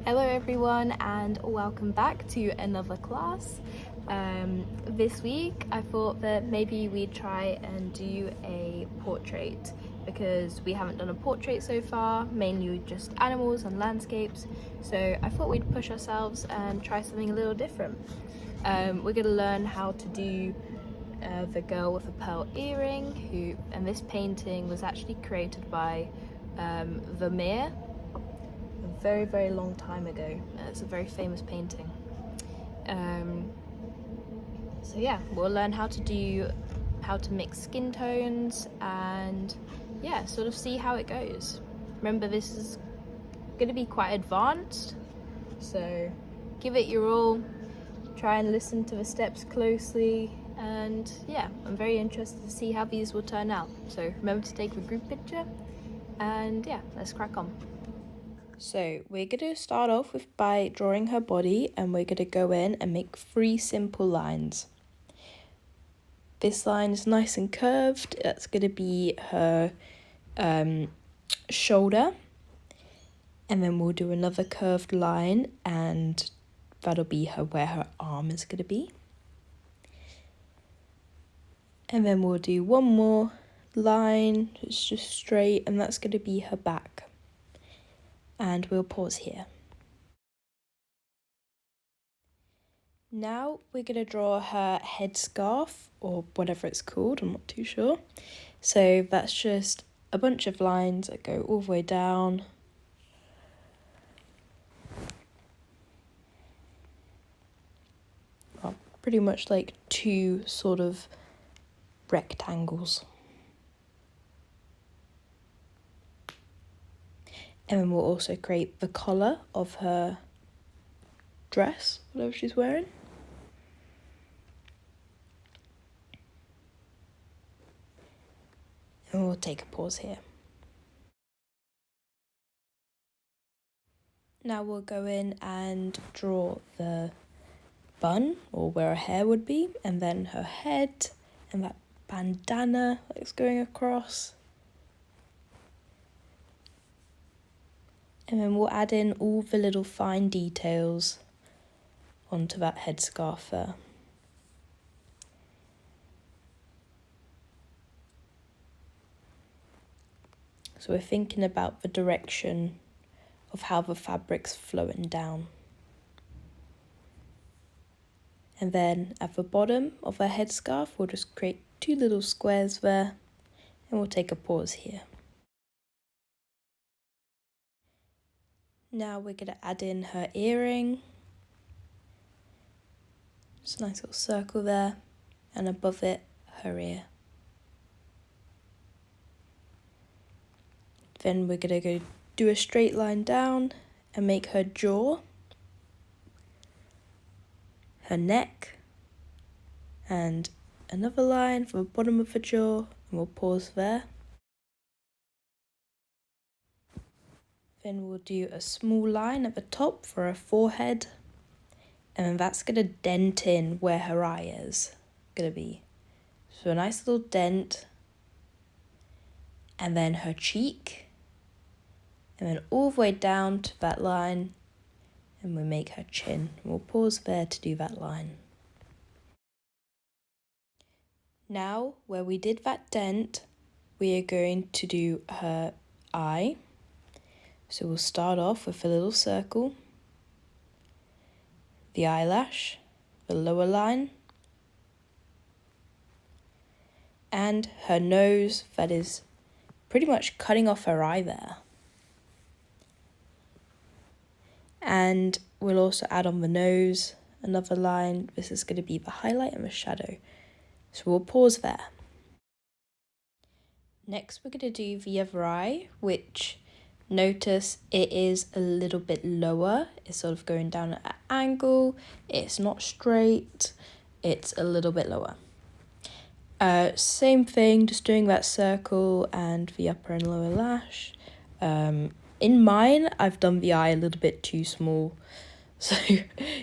Hello everyone and welcome back to another class. This week I thought that maybe we'd try and do a portrait because we haven't done a portrait so far, mainly just animals and landscapes, so I thought we'd push ourselves and try something a little different. We're going to learn how to do the girl with a pearl earring, and this painting was actually created by Vermeer a very long time ago. It's a very famous painting. So yeah, we'll learn how to mix skin tones and yeah, sort of see how it goes. Remember, this is going to be quite advanced, so give it your all, try and listen to the steps closely, and yeah, I'm very interested to see how these will turn out. So remember to take the group picture, and yeah, let's crack on. So we're going to start off by drawing her body, and we're going to go in and make 3 simple lines. This line is nice and curved. That's going to be her shoulder, and then we'll do another curved line, and that'll be where her arm is going to be. And then we'll do one more line, it's just straight, and that's going to be her back. And we'll pause here. Now we're going to draw her headscarf, or whatever it's called, I'm not too sure. So that's just a bunch of lines that go all the way down. Well, pretty much like 2 sort of rectangles. And then we'll also create the collar of her dress, whatever she's wearing. And we'll take a pause here. Now we'll go in and draw the bun, or where her hair would be, and then her head, and that bandana that's going across. And then we'll add in all the little fine details onto that headscarf there. So we're thinking about the direction of how the fabric's flowing down. And then at the bottom of our headscarf, we'll just create 2 little squares there, and we'll take a pause here. Now we're going to add in her earring. Just a nice little circle there, and above it, her ear. Then we're going to go do a straight line down and make her jaw, her neck, and another line for the bottom of the jaw, and we'll pause there. Then we'll do a small line at the top for her forehead, and that's going to dent in where her eye is going to be. So a nice little dent, and then her cheek, and then all the way down to that line, and we'll make her chin. We'll pause there to do that line. Now, where we did that dent, we are going to do her eye. So we'll start off with a little circle, the eyelash, the lower line, and her nose that is pretty much cutting off her eye there. And we'll also add on the nose another line. This is going to be the highlight and the shadow. So we'll pause there. Next we're going to do the other eye, which notice it is a little bit lower. It's sort of going down at an angle. It's not straight. It's a little bit lower. Same thing, just doing that circle and the upper and lower lash. In mine, I've done the eye a little bit too small. So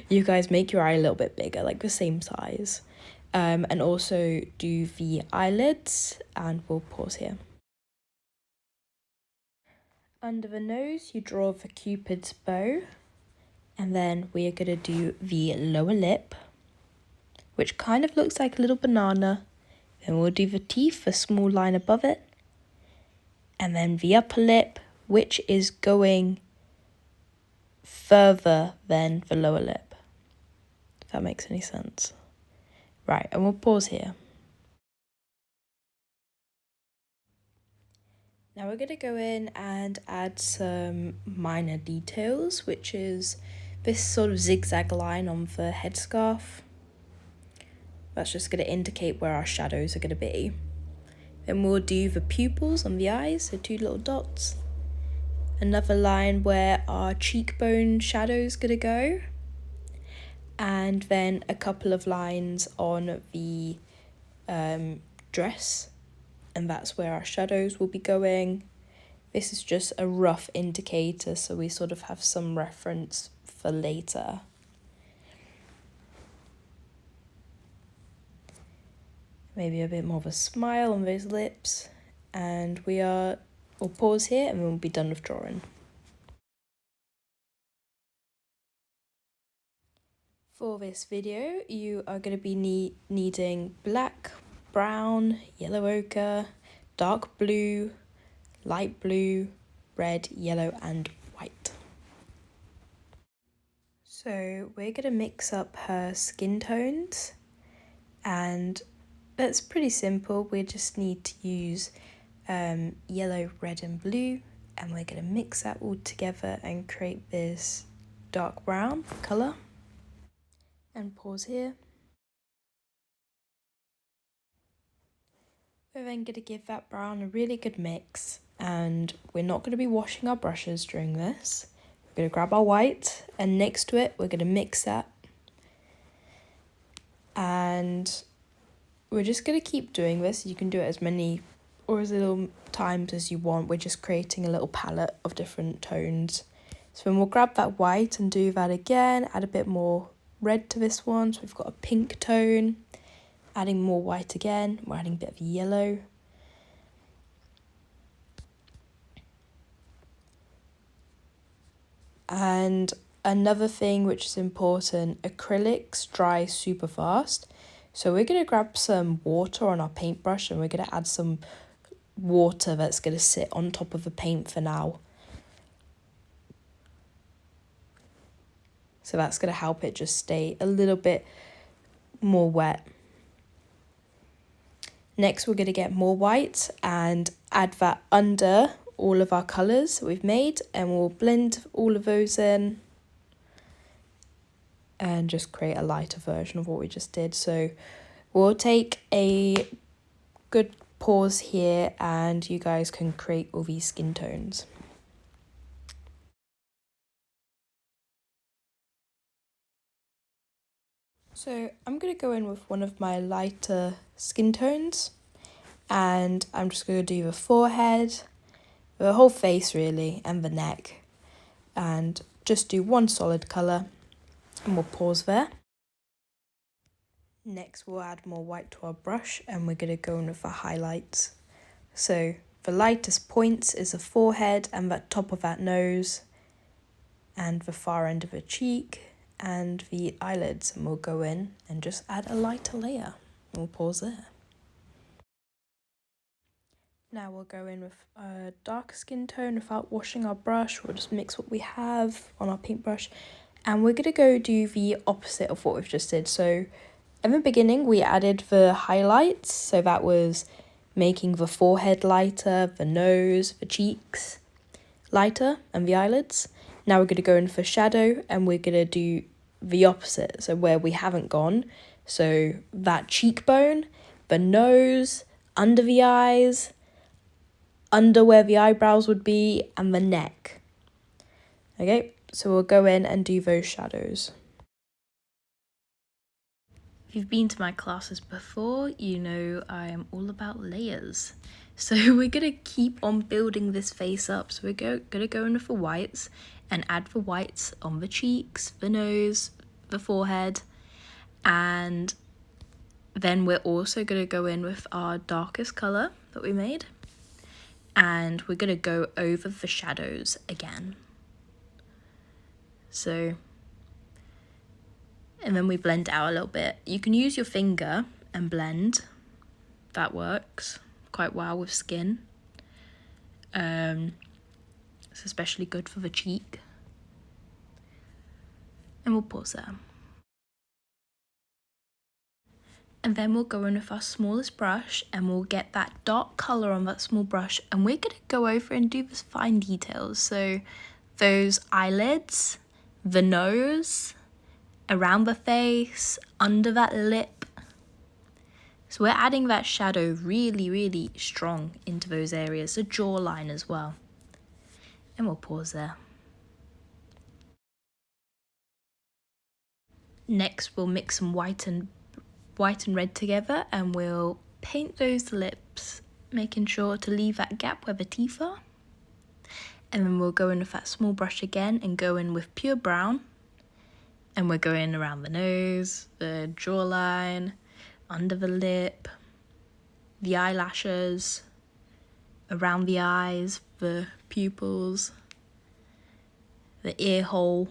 you guys make your eye a little bit bigger, like the same size. And also do the eyelids, and we'll pause here. Under the nose, you draw the Cupid's bow. And then we are going to do the lower lip, which kind of looks like a little banana. Then we'll do the teeth, a small line above it. And then the upper lip, which is going further than the lower lip. If that makes any sense. Right, and we'll pause here. Now we're going to go in and add some minor details, which is this sort of zigzag line on the headscarf. That's just going to indicate where our shadows are going to be. Then we'll do the pupils on the eyes, so 2 little dots. Another line where our cheekbone shadow is going to go. And then a couple of lines on the dress, and that's where our shadows will be going. This is just a rough indicator, so we sort of have some reference for later. Maybe a bit more of a smile on those lips, and we'll pause here and we'll be done with drawing. For this video, you are going to be needing black, brown, yellow ochre, dark blue, light blue, red, yellow and white. So we're going to mix up her skin tones, and that's pretty simple. We just need to use yellow, red and blue, and we're going to mix that all together and create this dark brown colour. And pause here. We're then going to give that brown a really good mix, and we're not going to be washing our brushes during this. We're going to grab our white, and next to it we're going to mix that, and we're just going to keep doing this. You can do it as many or as little times as you want. We're just creating a little palette of different tones. So then we'll grab that white and do that again, add a bit more red to this one, so we've got a pink tone. Adding more white again, we're adding a bit of yellow. And another thing which is important, acrylics dry super fast. So we're going to grab some water on our paintbrush, and we're going to add some water that's going to sit on top of the paint for now. So that's going to help it just stay a little bit more wet. Next, we're going to get more white and add that under all of our colours that we've made, and we'll blend all of those in and just create a lighter version of what we just did. So we'll take a good pause here, and you guys can create all these skin tones. So I'm going to go in with one of my lighter skin tones, and I'm just going to do the forehead, the whole face really, and the neck, and just do one solid colour, and we'll pause there. Next we'll add more white to our brush, and we're going to go in with the highlights. So the lightest points is the forehead and the top of that nose, and the far end of the cheek, and the eyelids, and we'll go in and just add a lighter layer. We'll pause there. Now we'll go in with a darker skin tone without washing our brush. We'll just mix what we have on our paintbrush, and we're going to go do the opposite of what we've just did. So in the beginning we added the highlights, so that was making the forehead lighter, the nose, the cheeks lighter, and the eyelids. Now we're going to go in for shadow, and we're going to do the opposite, so where we haven't gone. So that cheekbone, the nose, under the eyes, under where the eyebrows would be, and the neck. Okay, so we'll go in and do those shadows. If you've been to my classes before, you know I am all about layers. So we're going to keep on building this face up. So we're going to go in with the whites and add the whites on the cheeks, the nose, the forehead, and then we're also going to go in with our darkest colour that we made, and we're going to go over the shadows again. So and then we blend it out a little bit. You can use your finger and blend. That works quite well with skin. It's especially good for the cheek. And we'll pause there. And then we'll go in with our smallest brush and we'll get that dark colour on that small brush, and we're going to go over and do the fine details. So those eyelids, the nose, around the face, under that lip. So we're adding that shadow really, really strong into those areas, the jawline as well. And we'll pause there. Next, we'll mix some white and red together, and we'll paint those lips, making sure to leave that gap where the teeth are. And then we'll go in with that small brush again and go in with pure brown. And we're going around the nose, the jawline, under the lip, the eyelashes, around the eyes, the pupils, the ear hole.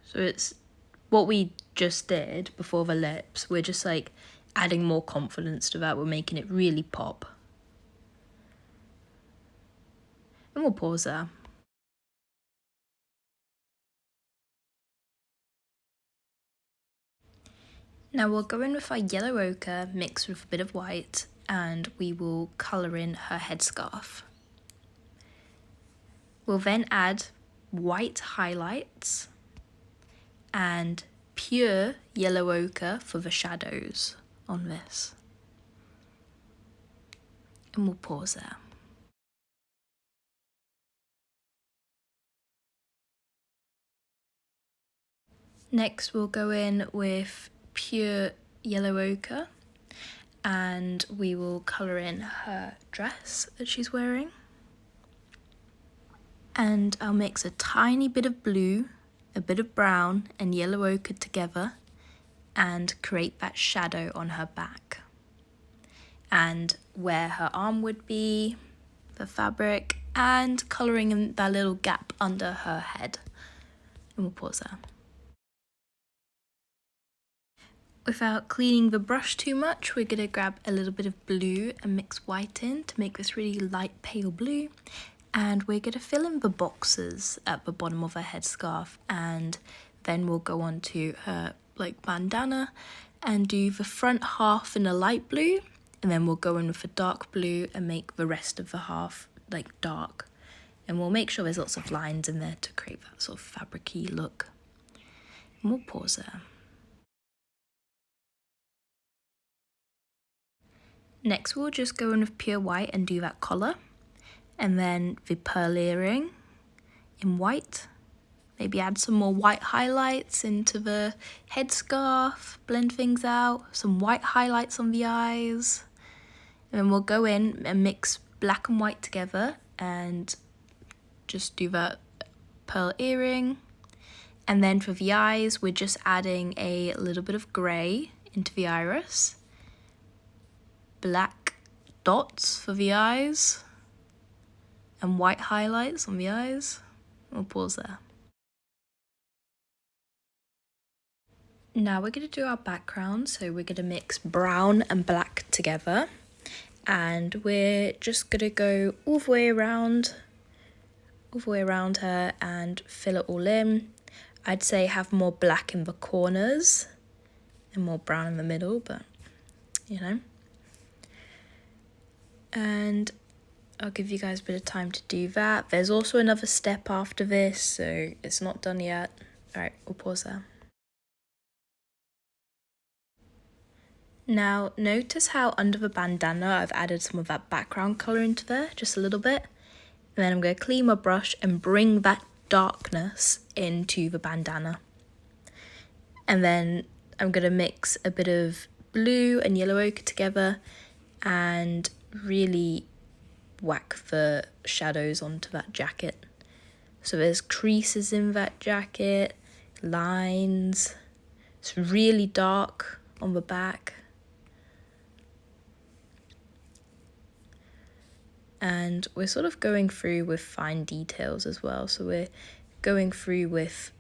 So it's what we just did before the lips. We're just like adding more confidence to that. We're making it really pop. And we'll pause there. Now we'll go in with our yellow ochre mixed with a bit of white, and we will colour in her headscarf. We'll then add white highlights and pure yellow ochre for the shadows on this. And we'll pause there. Next we'll go in with pure yellow ochre and we will colour in her dress that she's wearing. And I'll mix a tiny bit of blue, a bit of brown and yellow ochre together and create that shadow on her back. And where her arm would be, the fabric, and colouring in that little gap under her head. And we'll pause there. Without cleaning the brush too much, we're going to grab a little bit of blue and mix white in to make this really light pale blue. And we're going to fill in the boxes at the bottom of her headscarf, and then we'll go on to her like bandana and do the front half in a light blue, and then we'll go in with a dark blue and make the rest of the half like dark. And we'll make sure there's lots of lines in there to create that sort of fabric-y look. And we'll pause there. Next we'll just go in with pure white and do that collar, and then the pearl earring in white. Maybe add some more white highlights into the headscarf, blend things out, some white highlights on the eyes. And then we'll go in and mix black and white together and just do that pearl earring. And then for the eyes, we're just adding a little bit of grey into the iris. Black dots for the eyes and white highlights on the eyes. We'll pause there. Now we're going to do our background, so we're going to mix brown and black together, and we're just going to go all the way around her and fill it all in. I'd say have more black in the corners and more brown in the middle, but you know. And I'll give you guys a bit of time to do that. There's also another step after this, so it's not done yet. Alright, we'll pause there. Now, notice how under the bandana I've added some of that background colour into there, just a little bit. And then I'm going to clean my brush and bring that darkness into the bandana. And then I'm going to mix a bit of blue and yellow ochre together and really whack the shadows onto that jacket. So there's creases in that jacket, lines. It's really dark on the back. And we're sort of going through with fine details as well. So we're going through with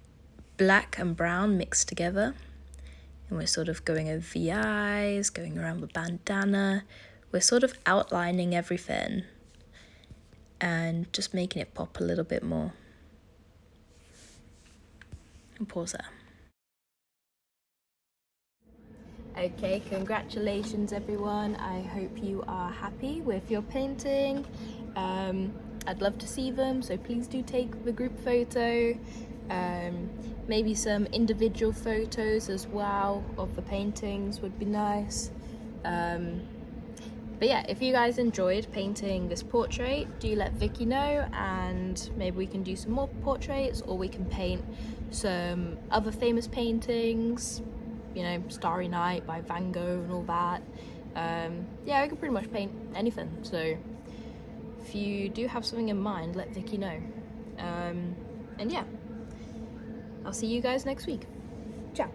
black and brown mixed together. And we're sort of going over the eyes, going around the bandana. We're sort of outlining everything and just making it pop a little bit more. And pause there. Okay, congratulations everyone. I hope you are happy with your painting. I'd love to see them, so please do take the group photo. Maybe some individual photos as well of the paintings would be nice. But yeah, if you guys enjoyed painting this portrait, do let Vicky know, and maybe we can do some more portraits, or we can paint some other famous paintings, you know, Starry Night by Van Gogh and all that. Yeah, I can pretty much paint anything, so if you do have something in mind, let Vicky know. And yeah, I'll see you guys next week. Ciao.